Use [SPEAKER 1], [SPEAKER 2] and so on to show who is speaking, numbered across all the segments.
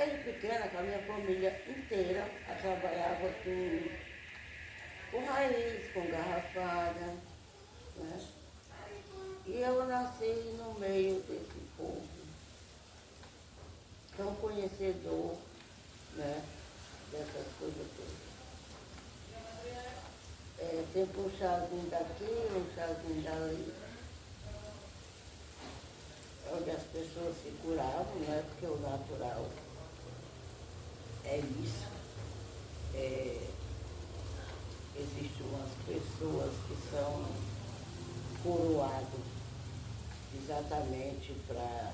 [SPEAKER 1] Desde pequena, com a minha família inteira, trabalhava com raiz, com garrafada, né? E eu nasci no meio desse povo, tão conhecedor, né, dessas coisas todas. Sempre um chazinho daqui, um chazinho dali, onde as pessoas se curavam, né, porque o natural é isso. Existem umas pessoas que são coroadas exatamente para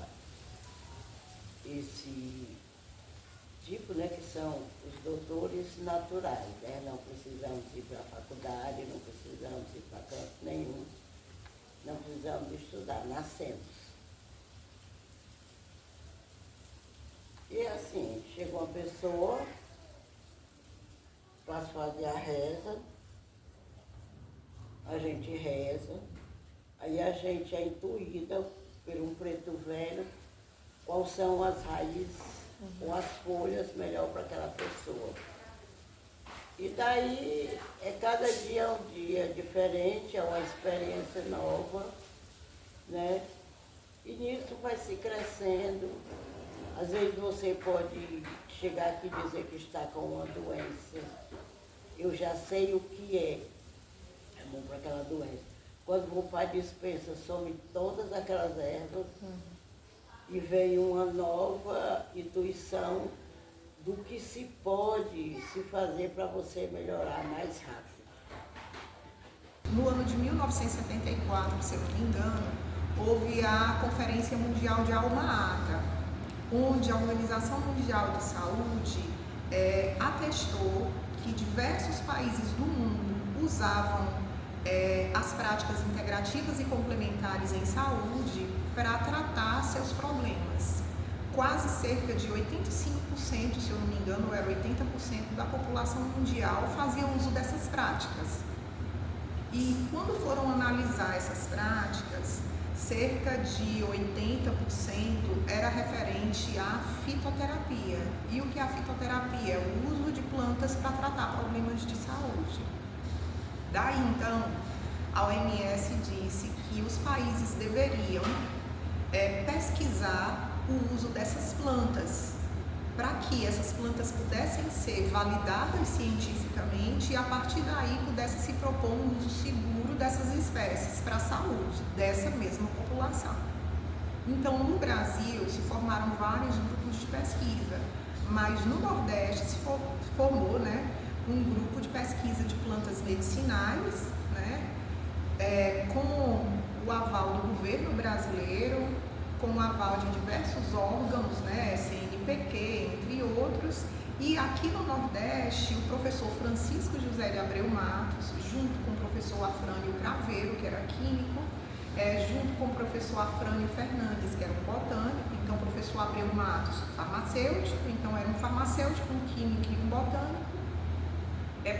[SPEAKER 1] esse tipo, né, que são os doutores naturais, né? Não precisamos ir para a faculdade, não precisamos ir para canto nenhum, não precisamos estudar, nascemos. E assim, chega uma pessoa, faz fazer a reza, a gente reza, aí a gente é intuída por um preto velho quais são as raízes ou as folhas melhor para aquela pessoa. E daí cada dia é um dia diferente, é uma experiência nova, né? E nisso vai se crescendo. Às vezes você pode chegar aqui e dizer que está com uma doença. Eu já sei o que é bom para aquela doença. Quando vou para a dispensa, some todas aquelas ervas e vem uma nova intuição do que se pode se fazer para você melhorar mais rápido.
[SPEAKER 2] No ano de 1974, se eu não me engano, houve a Conferência Mundial de Alma-Ata, onde a Organização Mundial de Saúde atestou que diversos países do mundo usavam as práticas integrativas e complementares em saúde para tratar seus problemas. Quase cerca de 85%, se eu não me engano, era 80% da população mundial fazia uso dessas práticas. E quando foram analisar essas práticas, cerca de 80% era referente à fitoterapia. E o que é a fitoterapia? É o uso de plantas para tratar problemas de saúde. Daí, então, a OMS disse que os países deveriam pesquisar o uso dessas plantas, para que essas plantas pudessem ser validadas cientificamente e, a partir daí, pudesse se propor um uso seguro dessas espécies para a saúde dessa mesma população. Então, no Brasil, se formaram vários grupos de pesquisa, mas no Nordeste se formou, né, um grupo de pesquisa de plantas medicinais, né, com o aval do governo brasileiro, com o aval de diversos órgãos, né, CNPq, entre outros. E aqui no Nordeste, o professor Francisco José de Abreu Matos, junto com o professor Afrânio Craveiro, que era químico, junto com o professor Afrânio Fernandes, que era um botânico, então o professor Abreu Matos, farmacêutico, então era um farmacêutico, um químico e um botânico,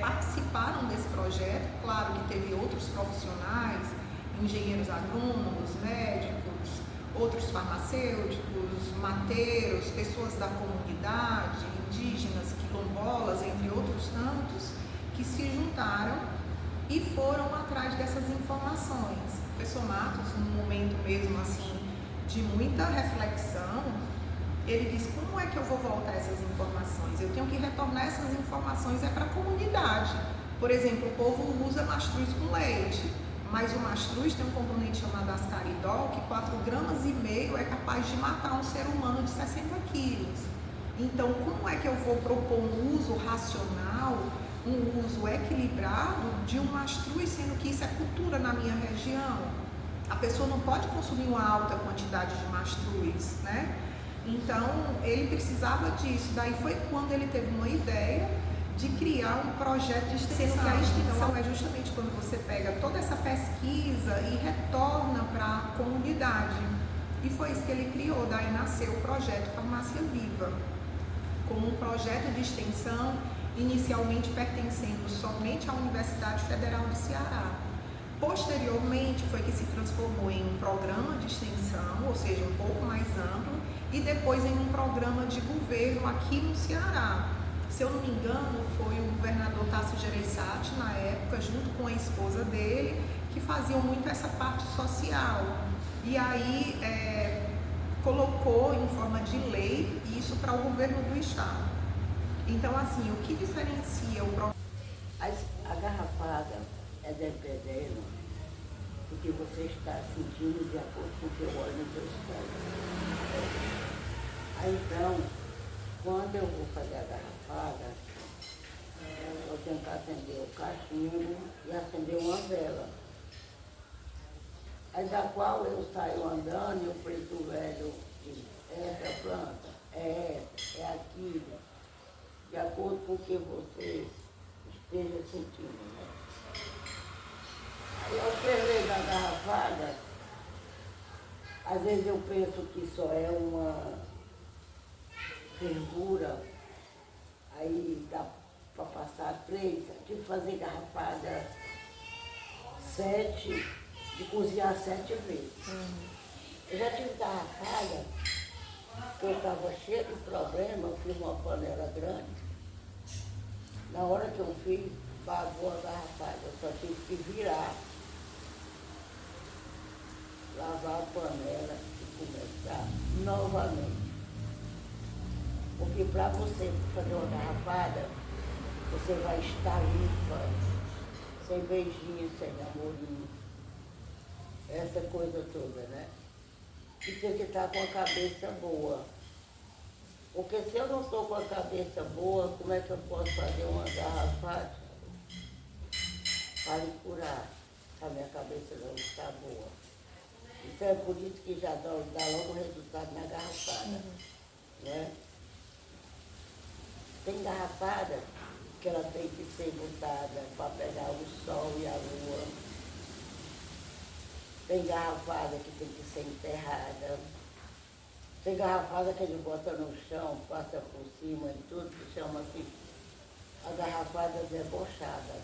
[SPEAKER 2] participaram desse projeto. Claro que teve outros profissionais, engenheiros agrônomos, médicos, outros farmacêuticos, mateiros, pessoas da comunidade, indígenas, quilombolas, entre outros tantos, que se juntaram e foram atrás dessas informações. O professor Matos, num momento mesmo assim de muita reflexão, ele disse: como é que eu vou voltar essas informações? Eu tenho que retornar essas informações para a comunidade. Por exemplo, o povo usa mastruz com leite, mas o mastruz tem um componente chamado ascaridol, que 4,5 gramas é capaz de matar um ser humano de 60 quilos. Então, como é que eu vou propor um uso racional, um uso equilibrado de um mastruz, sendo que isso é cultura na minha região? A pessoa não pode consumir uma alta quantidade de mastruz, né? Então, ele precisava disso. Daí foi quando ele teve uma ideia de criar um projeto de extensão. Sendo que a extensão é justamente quando você pega toda essa pesquisa e retorna para a comunidade. E foi isso que ele criou. Daí nasceu o projeto Farmácia Viva, como um projeto de extensão inicialmente pertencendo somente à Universidade Federal de Ceará. Posteriormente foi que se transformou em um programa de extensão, ou seja, um pouco mais amplo, e depois em um programa de governo aqui no Ceará. Se eu não me engano, foi o governador Tasso Gereissati, na época, junto com a esposa dele, que faziam muito essa parte social. E aí colocou em forma de lei isso para o governo do estado. Então, assim, o que diferencia o programa?
[SPEAKER 1] A garrafada é dependendo do que você está sentindo de acordo com o que eu olho nos seus olhos. Aí, então, quando eu vou fazer a garrafada, eu tenho que acender o cachimbo e acender uma vela. Aí da qual eu saio andando e o preto velho diz, essa planta, é essa, é aquilo, de acordo com o que você esteja sentindo, né? Aí ao ferver da garrafada, às vezes eu penso que só é uma fervura, aí dá para passar 3, tive que fazer garrafada 7, de cozinhar 7 vezes. Eu já tive garrafada, que eu estava cheia de problema, eu fiz uma panela grande. Na hora que eu fiz, bagou a garrafada, eu só tive que virar, lavar a panela e começar novamente. Porque para você fazer uma garrafada, você vai estar limpa, sem beijinho, sem namorinho, essa coisa toda, né? E tem que estar com a cabeça boa. Porque se eu não estou com a cabeça boa, como é que eu posso fazer uma garrafada para me curar, se a minha cabeça não está boa? Então é por isso que já dá logo resultado na garrafada, né? Tem garrafada que ela tem que ser botada para pegar o sol e a lua. Tem garrafada que tem que ser enterrada. Tem garrafada que ele bota no chão, passa por cima e tudo, que chama-se a garrafada debochada.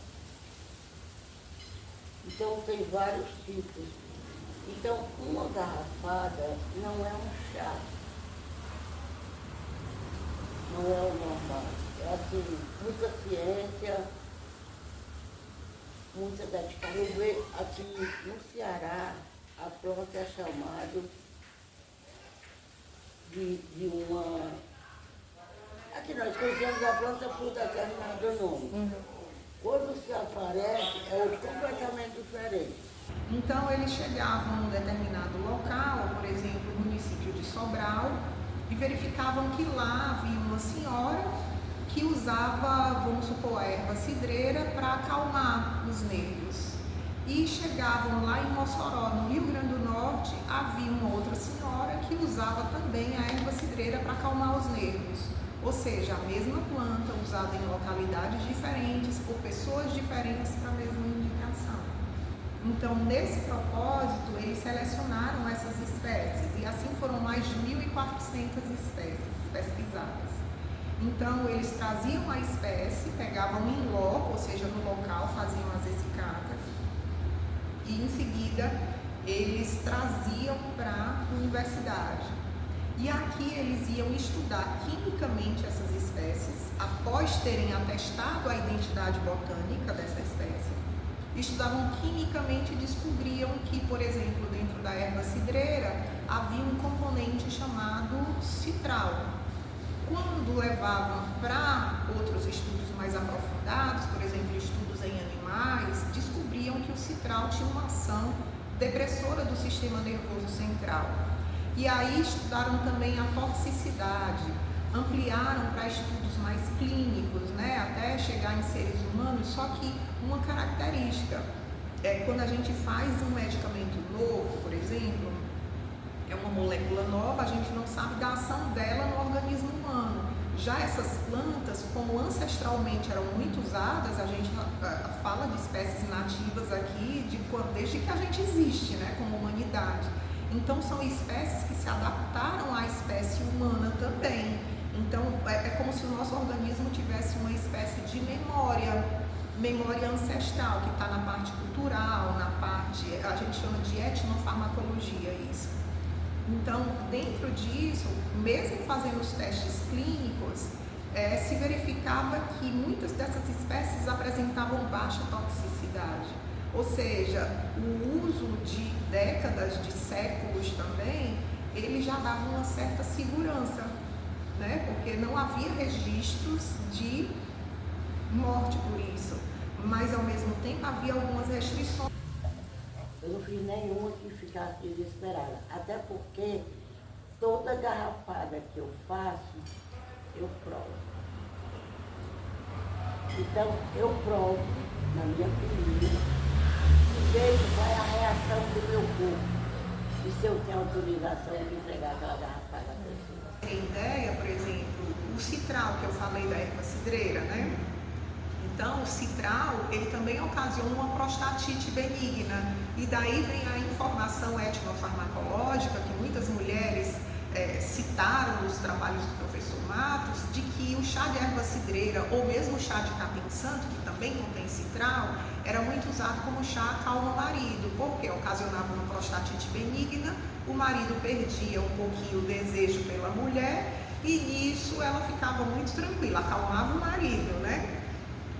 [SPEAKER 1] Então tem vários tipos. Então uma garrafada não é um chá. Não é o normal. É assim, muita ciência, muita dedicação. Eu vejo aqui no Ceará, a planta é chamada de uma... Aqui nós conhecemos a planta por determinado nome. Quando se aparece, é outro completamente diferente.
[SPEAKER 2] Então, eles chegavam num determinado local, por exemplo, o município de Sobral, e verificavam que lá havia uma senhora que usava, vamos supor, a erva cidreira para acalmar os nervos. E chegavam lá em Mossoró, no Rio Grande do Norte, havia uma outra senhora que usava também a erva cidreira para acalmar os nervos. Ou seja, a mesma planta usada em localidades diferentes, por pessoas diferentes para a mesma indicação. Então, nesse propósito, eles selecionaram essas espécies e assim foram mais de 1.400 espécies pesquisadas. Então, eles traziam a espécie, pegavam em loco, ou seja, no local, faziam as essicatas e, em seguida, eles traziam para a universidade. E aqui eles iam estudar quimicamente essas espécies, após terem atestado a identidade botânica dessa espécie. Estudavam quimicamente e descobriam que, por exemplo, dentro da erva cidreira, havia um componente chamado citral. Quando levavam para outros estudos mais aprofundados, por exemplo, estudos em animais, descobriam que o citral tinha uma ação depressora do sistema nervoso central. E aí estudaram também a toxicidade, ampliaram para estudos mais clínicos, né, até chegar em seres humanos, só que uma característica é quando a gente faz um medicamento novo, por exemplo, é uma molécula nova, a gente não sabe da ação dela no organismo humano. Já essas plantas, como ancestralmente eram muito usadas, a gente fala de espécies nativas aqui desde que a gente existe, né, como humanidade. Então são espécies que se adaptaram à espécie humana também. Então é como se o nosso organismo tivesse uma espécie de memória. memória ancestral, que está na parte cultural, na parte, a gente chama de etnofarmacologia isso. Então, dentro disso, mesmo fazendo os testes clínicos, se verificava que muitas dessas espécies apresentavam baixa toxicidade. Ou seja, o uso de décadas, de séculos também, ele já dava uma certa segurança, né? Porque não havia registros de morte por isso, mas ao mesmo tempo havia algumas restrições.
[SPEAKER 1] Eu não fiz nenhuma que ficasse desesperada, até porque toda garrafada que eu faço, eu provo. Então, eu provo na minha comida e vejo qual é a reação do meu corpo e se eu tenho autorização de entregar aquela garrafada à pessoa.
[SPEAKER 2] Tem ideia, por exemplo, o citral que eu falei da erva cidreira, né? Então, o citral, ele também ocasiona uma prostatite benigna. E daí vem a informação etnofarmacológica que muitas mulheres citaram nos trabalhos do professor Matos, de que o chá de erva cidreira, ou mesmo o chá de capim-santo, que também contém citral, era muito usado como chá acalma-marido, porque ocasionava uma prostatite benigna, o marido perdia um pouquinho o desejo pela mulher, e nisso ela ficava muito tranquila, acalmava o marido, né?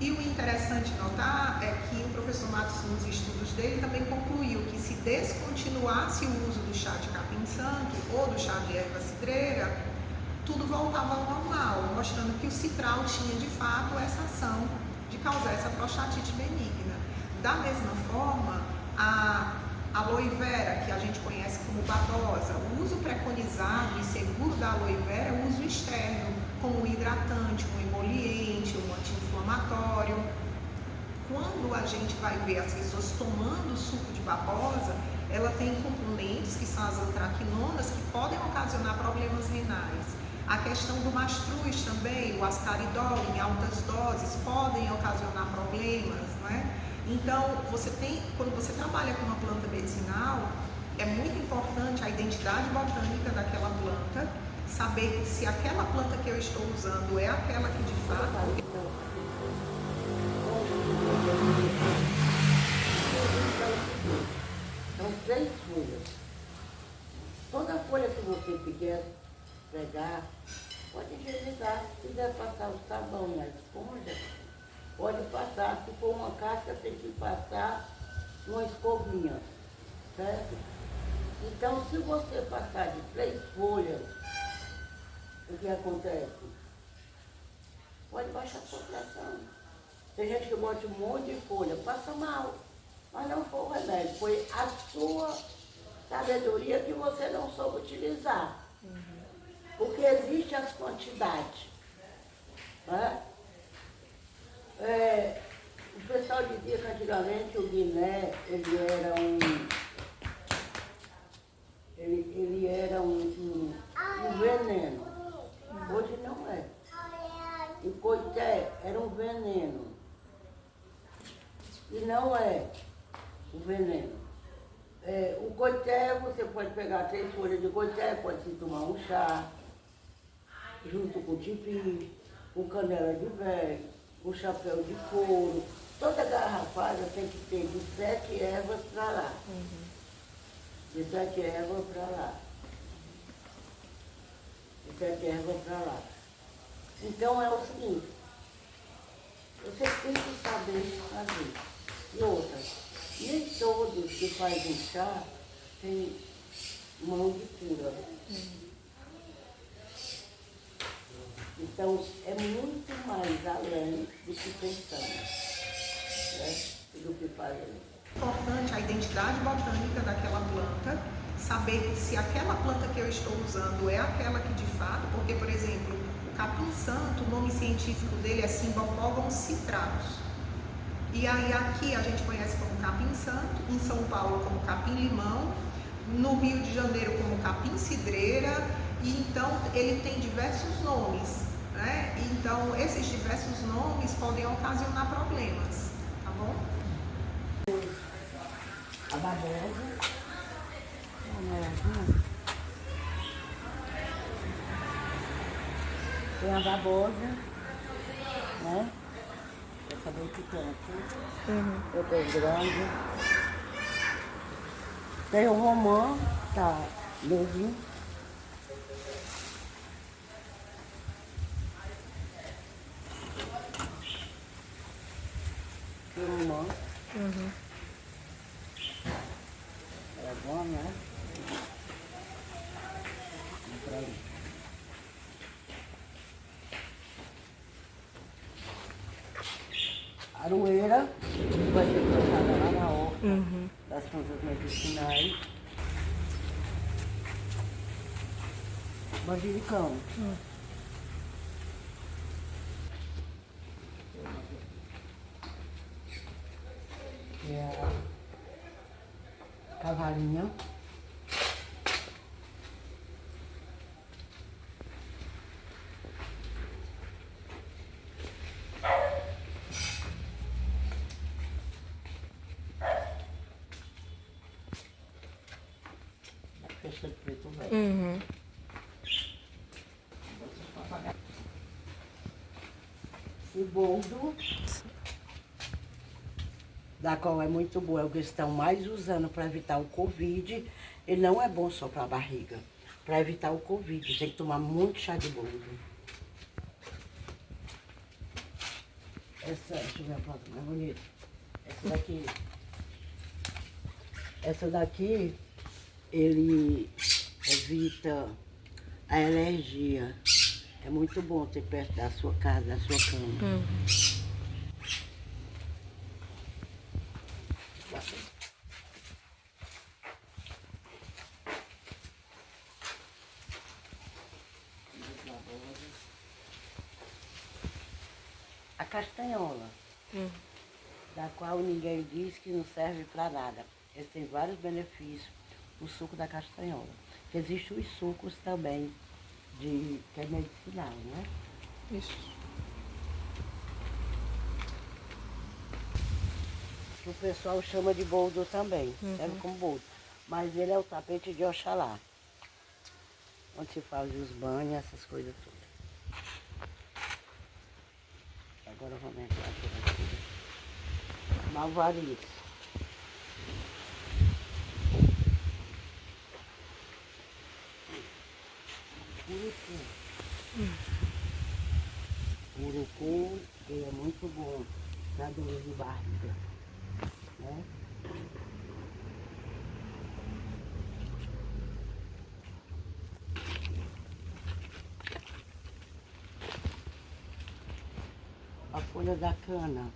[SPEAKER 2] E o interessante notar é que o professor Matos, nos estudos dele, também concluiu que se descontinuasse o uso do chá de capim-santo ou do chá de erva cidreira, tudo voltava ao normal, mostrando que o citral tinha de fato essa ação de causar essa prostatite benigna. Da mesma forma, a aloe vera, que a gente conhece como babosa, o uso preconizado e seguro da aloe vera é o uso externo, como um hidratante, um emoliente, um anti-inflamatório. Quando a gente vai ver as pessoas tomando suco de babosa, ela tem componentes que são as antraquinonas que podem ocasionar problemas renais. A questão do mastruz também, o ascaridol em altas doses podem ocasionar problemas, não é? Então, quando você trabalha com uma planta medicinal, é muito importante a identidade botânica daquela planta, saber se aquela planta que eu estou usando é aquela que de fato...
[SPEAKER 1] São 3 folhas. Toda folha que você pegar, pode higienizar. Se quiser passar o sabão na esponja, pode passar. Se for uma casca, tem que passar uma escovinha, certo? Então, se você passar de 3 folhas, o que acontece? Pode baixar a sua pressão. Tem gente que bota um monte de folha, passa mal, mas não foi o remédio, foi a sua sabedoria que você não soube utilizar. Porque existem as quantidades. Né? O pessoal dizia que antigamente o guiné, ele era um veneno. Hoje não é. O coité era um veneno. E não é o veneno. O coité, você pode pegar 3 folhas de coité, pode se tomar um chá, junto com tipi, com canela de velho, com chapéu de couro. Toda garrafada tem que ter de 7 ervas para lá. De 7 ervas para lá. De 7 ervas para lá. Então é o seguinte, você tem que saber fazer. E outra, nem todos que fazem chá têm mão de cura. Então é muito mais além do que pensamos, né? Do que fazemos.
[SPEAKER 2] Importante a identidade botânica daquela planta, saber se aquela planta que eu estou usando é aquela que de fato, porque, por exemplo, o capim-santo, o nome científico dele é Cymbopogon citratus. E aí aqui a gente conhece como capim-santo, em São Paulo como capim-limão, no Rio de Janeiro como capim-cidreira, e então ele tem diversos nomes, né? Então esses diversos nomes podem ocasionar problemas, tá bom?
[SPEAKER 1] A babosa, tem a babosa, né? essa bem pequena aqui.
[SPEAKER 3] Uhum.
[SPEAKER 1] Eu tenho grande. Tem o romã, tá novinho. Tem o romã.
[SPEAKER 3] Uhum.
[SPEAKER 1] É bom, né? Entra ali. Aroeira, que vai ser plantada lá na horta
[SPEAKER 3] Uhum.
[SPEAKER 1] das plantas medicinais. Manjericão. Que é a cavalinha. Fecha de preto velho.
[SPEAKER 3] Uhum.
[SPEAKER 1] E boldo, da qual é muito boa, é o que eles estão mais usando para evitar o Covid. Ele não é bom só para a barriga, para evitar o Covid. Tem que tomar muito chá de boldo. Deixa eu ver a planta mais bonita. Essa daqui, ele evita a alergia. É muito bom ter perto da sua casa, da sua cama.
[SPEAKER 3] Uhum.
[SPEAKER 1] A castanhola,
[SPEAKER 3] Uhum.
[SPEAKER 1] da qual ninguém diz que não serve para nada. Ele tem vários benefícios, o suco da castanhola. Existem os sucos também, que é medicinal, né?
[SPEAKER 3] Isso.
[SPEAKER 1] Que o pessoal chama de boldo também, serve como boldo. Mas ele é o tapete de Oxalá, onde se faz os banhos, essas coisas todas. Agora vamos entrar por aqui. Malvaria. Urucum. Urucum, ele é muito bom para dor de barriga, né? A folha da cana,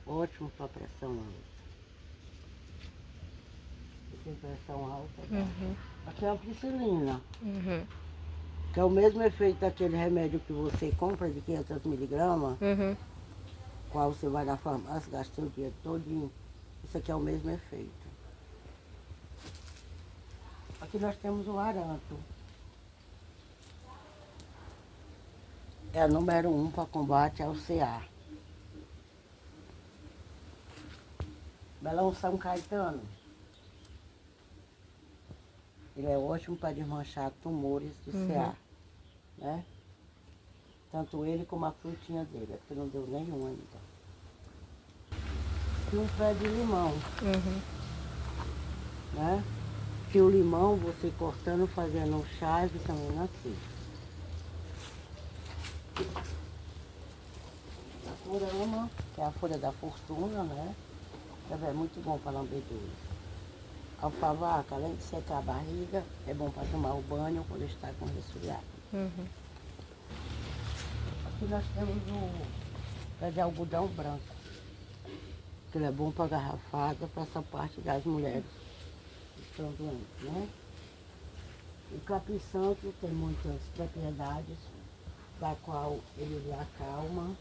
[SPEAKER 1] ótimo para pressão alta. Se tem pressão alta, dá.
[SPEAKER 3] Uhum.
[SPEAKER 1] Aqui é a piscilina,
[SPEAKER 3] Uhum.
[SPEAKER 1] que é o mesmo efeito daquele remédio que você compra de 500 miligramas,
[SPEAKER 3] Uhum.
[SPEAKER 1] qual você vai na farmácia, gasta o dia todinho. Isso aqui é o mesmo efeito. Aqui nós temos o aranto. É a número 1 para combate ao CA. Melão São Caetano. Ele é ótimo para desmanchar tumores do CA, né? Tanto ele como a frutinha dele, é porque não deu nenhum ainda. E um pé de limão,
[SPEAKER 3] Uhum.
[SPEAKER 1] né? Que o limão, você cortando, fazendo um chá e vitamina C. A corama, que é a folha da fortuna, né? Também é muito bom para lambedores. Alfavaca, além de secar a barriga, é bom para tomar o banho quando está com resfriado.
[SPEAKER 3] Uhum.
[SPEAKER 1] Aqui nós temos o pé de algodão branco, que ele é bom para garrafada, para essa parte das mulheres que estão doentes, né? O capim santo tem muitas propriedades, da qual ele acalma,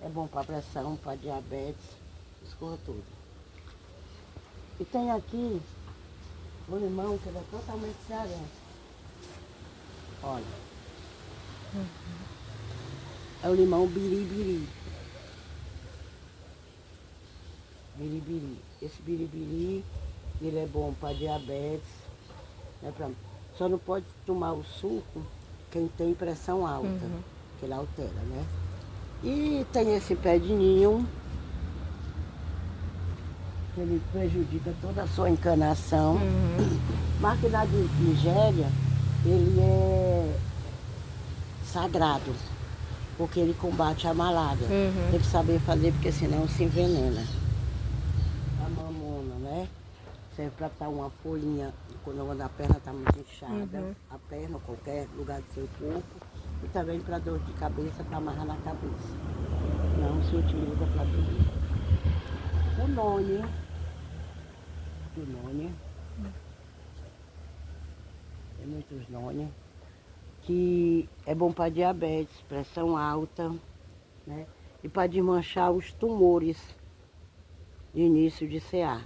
[SPEAKER 1] é bom para pressão, para diabetes, escorra tudo. E tem aqui o limão, que ele é totalmente cearense. Olha. É o limão biribiri. Biribiri. Esse biribiri, ele é bom para diabetes, né, só não pode tomar o suco quem tem pressão alta, que ele altera, né? E tem esse pé de ninho, que ele prejudica toda a sua encanação. Mas que na Nigéria, ele é sagrado, porque ele combate a malária. Tem que saber fazer, porque senão se envenena. A mamona, né? Serve para estar uma folhinha quando a perna está muito inchada, a perna, qualquer lugar do seu corpo. E também para dor de cabeça, para amarrar na cabeça. Não se utiliza para dormir. O noni, tem muitos noni, que é bom para diabetes, pressão alta, né? E para desmanchar os tumores de início de CA.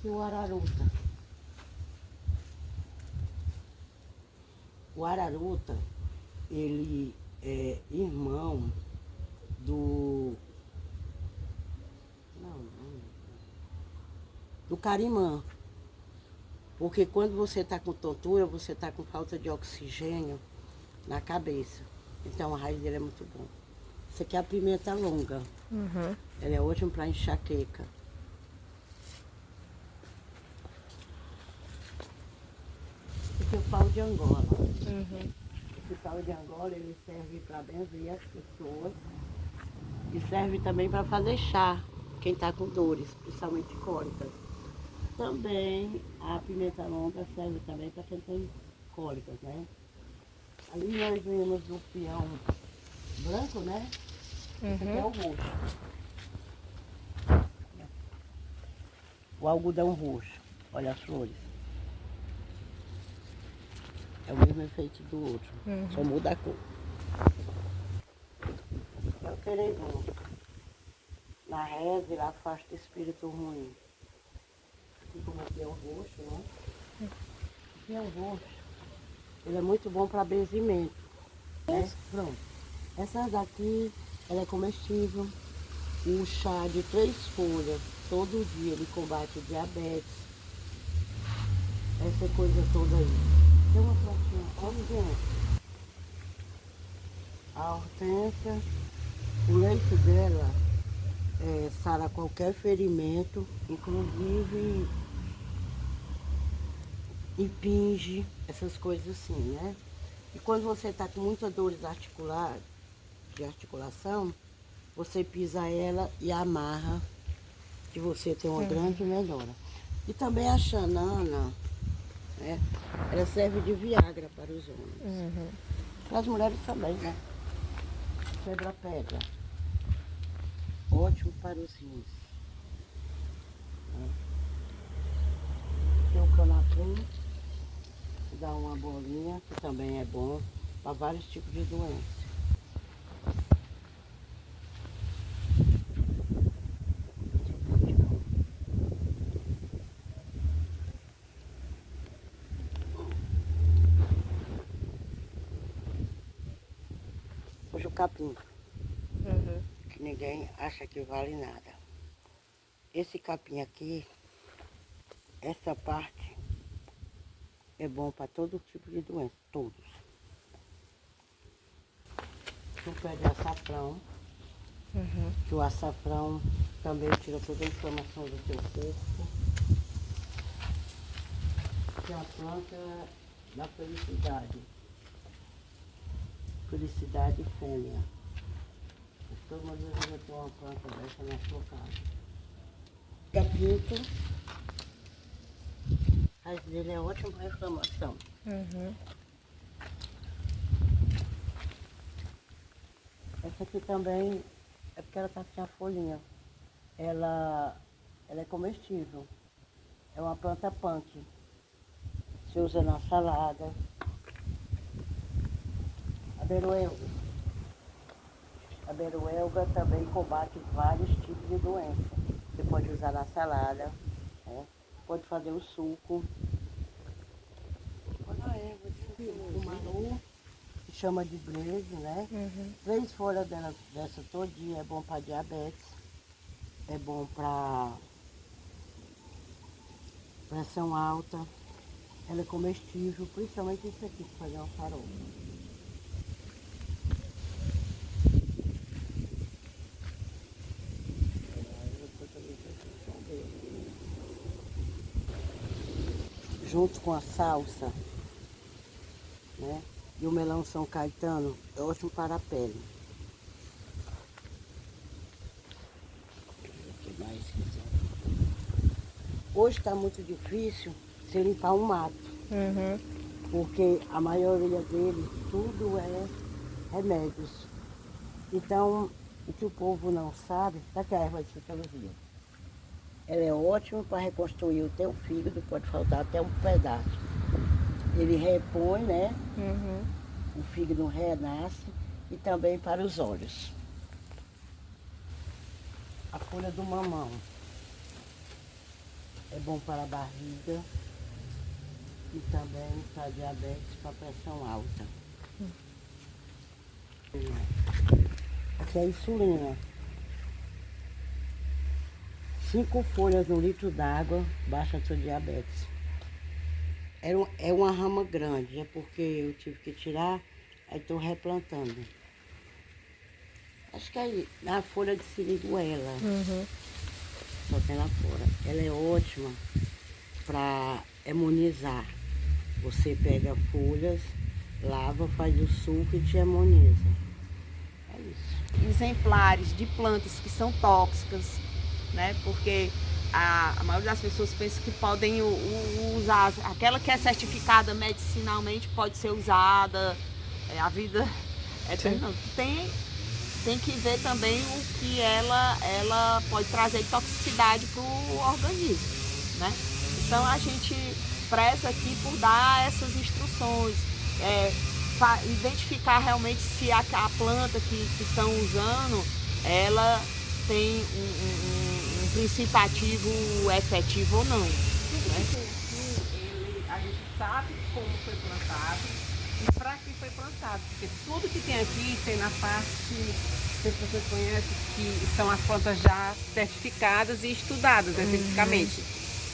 [SPEAKER 1] E o araruta. O araruta, ele é irmão do... do carimã. Porque quando você está com tontura, você está com falta de oxigênio na cabeça. Então a raiz dele é muito bom. Isso aqui é a pimenta longa. Ela é ótima para enxaqueca. Esse é o pau de Angola. Esse pau de Angola, ele serve para benzer as pessoas. E serve também para fazer chá, quem está com dores, principalmente cólicas. Também a pimenta longa serve também para quem tem cólicas, né? Ali nós vemos o peão branco, né? Esse aqui é o roxo. O algodão roxo. Olha as flores. É o mesmo efeito do outro, só muda a cor. É o querendon. Na reza ele afasta espírito ruim. E como aqui é o roxo, né? Aqui é o roxo. Ele é muito bom para benzimento. Né? Pronto. Essa daqui, ela é comestível. O chá de 3 folhas, todo dia ele combate diabetes. Essa coisa toda aí. Tem uma plantinha, olha gente. A hortênsia, o leite dela sara qualquer ferimento, inclusive impinge, essas coisas assim, né? E quando você está com muita dores de articulação, você pisa ela e amarra, que você tem uma grande melhora. E também a xanana, né? Ela serve de Viagra para os homens. Para as mulheres também, né? Quebra-pedra. Ótimo para os rins. Tem o canapim, que dá uma bolinha, que também é bom para vários tipos de doenças. O capim, que ninguém acha que vale nada. Esse capim aqui, essa parte, é bom para todo tipo de doença, todos. O pé de açafrão, que o açafrão também tira toda a inflamação do seu corpo. Que é a planta da felicidade. Felicidade fêmea. Todas as vezes eu tenho uma planta dessa na sua casa. Capito. A raiz dele é ótima para inflamação. Essa aqui também é porque ela está sem a folhinha. Ela é comestível. É uma planta punk. Se usa na salada. A beroelga. A beroelga também combate vários tipos de doenças. Você pode usar na salada, né? Pode fazer o suco. Olha a erva, o maru, que chama de brejo, né? 3 folhas dessa todinha é bom para diabetes, é bom para pressão alta, Ela é comestível, principalmente isso aqui, para fazer uma farofa. Junto com a salsa, né? E o melão São Caetano é ótimo para a pele. Hoje está muito difícil se limpar um mato, porque a maioria dele tudo é remédios. Então, o que o povo não sabe, tá que a erva de ciclovia. Ela é ótima para reconstruir o teu fígado, pode faltar até um pedaço. Ele repõe, né? O fígado renasce e também para os olhos. A folha do mamão é bom para a barriga e também para diabetes, para pressão alta. Aqui é a insulina. 5 folhas no litro d'água, baixa seu diabetes. É uma rama grande, é porque eu tive que tirar, aí estou replantando. Acho que aí, na folha de siriguela, só tem lá fora. Ela é ótima para imunizar. Você pega folhas, lava, faz o suco e te imuniza. É isso.
[SPEAKER 3] Exemplares de plantas que são tóxicas, né? Porque a maioria das pessoas pensa que podem usar, aquela que é certificada medicinalmente pode ser usada, a vida não. Tem que ver também o que ela pode trazer de toxicidade para o organismo, né? Então a gente preza aqui por dar essas instruções, identificar realmente se a planta que estão usando, ela tem um princípio ativo efetivo ou não. Né? A gente sabe como foi plantado e para que foi plantado, porque tudo que tem aqui tem na parte, não sei se vocês conhecem, que são as plantas já certificadas e estudadas cientificamente.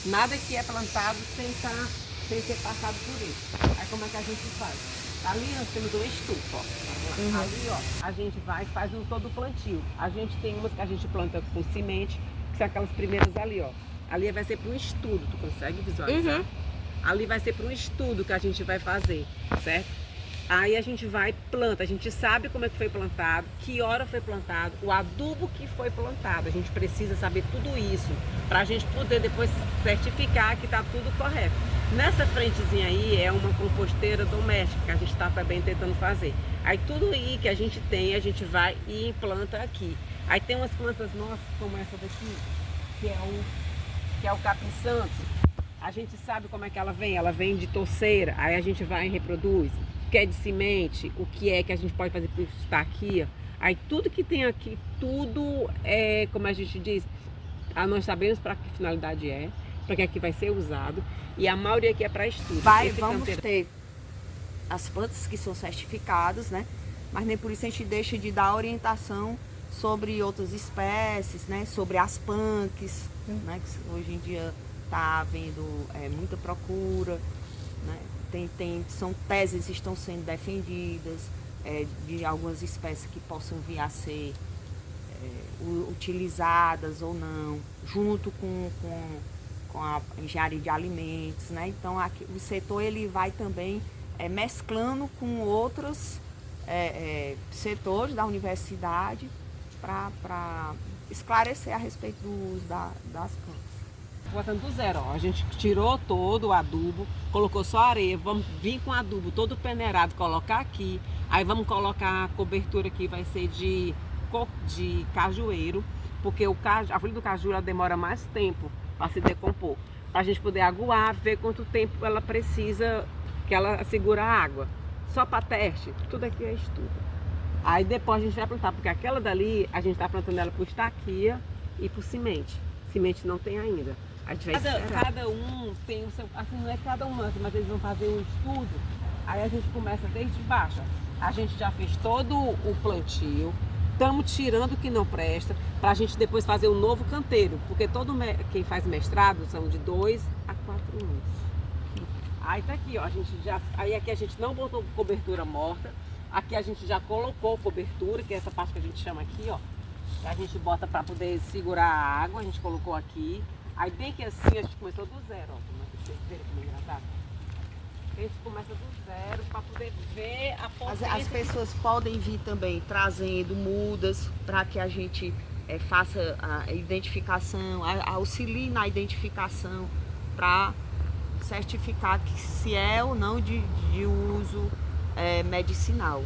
[SPEAKER 3] Nada que é plantado sem ser passado por isso. Aí como é que a gente faz? Ali nós temos uma estufa, ó. Ali, ó, a gente vai e faz todo o plantio. A gente tem umas que a gente planta com semente, que são aquelas primeiras ali, ó. Ali vai ser para um estudo, tu consegue visualizar? Ali vai ser para um estudo que a gente vai fazer, certo? Aí a gente vai e planta, a gente sabe como é que foi plantado, que hora foi plantado, o adubo que foi plantado. A gente precisa saber tudo isso para a gente poder depois certificar que está tudo correto. Nessa frentezinha aí é uma composteira doméstica que a gente está também tentando fazer. Aí tudo aí que a gente tem, a gente vai e implanta aqui. Aí tem umas plantas nossas, como essa daqui, que é o capim santo. A gente sabe como é que ela vem de torceira, aí a gente vai e reproduz. O que é de semente, o que é que a gente pode fazer para estaquia. Aí tudo que tem aqui, tudo é, como a gente diz, nós sabemos para que finalidade é, para que aqui vai ser usado, e a maioria aqui é para estudo.
[SPEAKER 4] Vamos ter as plantas que são certificadas, né? Mas nem por isso a gente deixa de dar orientação sobre outras espécies, né? Sobre as punks, né? Que hoje em dia está havendo muita procura, né? São teses que estão sendo defendidas de algumas espécies que possam vir a ser utilizadas ou não, junto com a engenharia de alimentos, né? Então aqui, o setor ele vai também mesclando com outros setores da universidade para esclarecer a respeito do uso das plantas.
[SPEAKER 3] Botando do zero, ó. A gente tirou todo o adubo, colocou só areia, vamos vir com adubo todo peneirado, colocar aqui, aí vamos colocar a cobertura que vai ser de cajueiro, porque a folha do caju ela demora mais tempo para se decompor, para a gente poder aguar, ver quanto tempo ela precisa que ela segura a água. Só para teste, tudo aqui é estudo. Aí depois a gente vai plantar, porque aquela dali a gente está plantando ela por estaquia e por semente. Semente não tem ainda. A gente vai cada um tem o seu, assim, não é cada um, mas eles vão fazer um estudo. Aí a gente começa desde baixo. A gente já fez todo o plantio, estamos tirando o que não presta, para a gente depois fazer um novo canteiro, porque quem faz mestrado são de 2 a 4 anos.
[SPEAKER 5] Aí tá aqui, ó, aí aqui a gente não botou cobertura morta, aqui a gente já colocou cobertura, que é essa parte que a gente chama aqui, ó, que a gente bota para poder segurar a água, a gente colocou aqui. Aí bem que assim a gente começou do zero, ó, vocês verem como é engraçado. A gente começa do zero para poder ver a potência.
[SPEAKER 4] As pessoas podem vir também trazendo mudas para que a gente faça a identificação, auxilie na identificação para certificar que se é ou não de uso medicinal.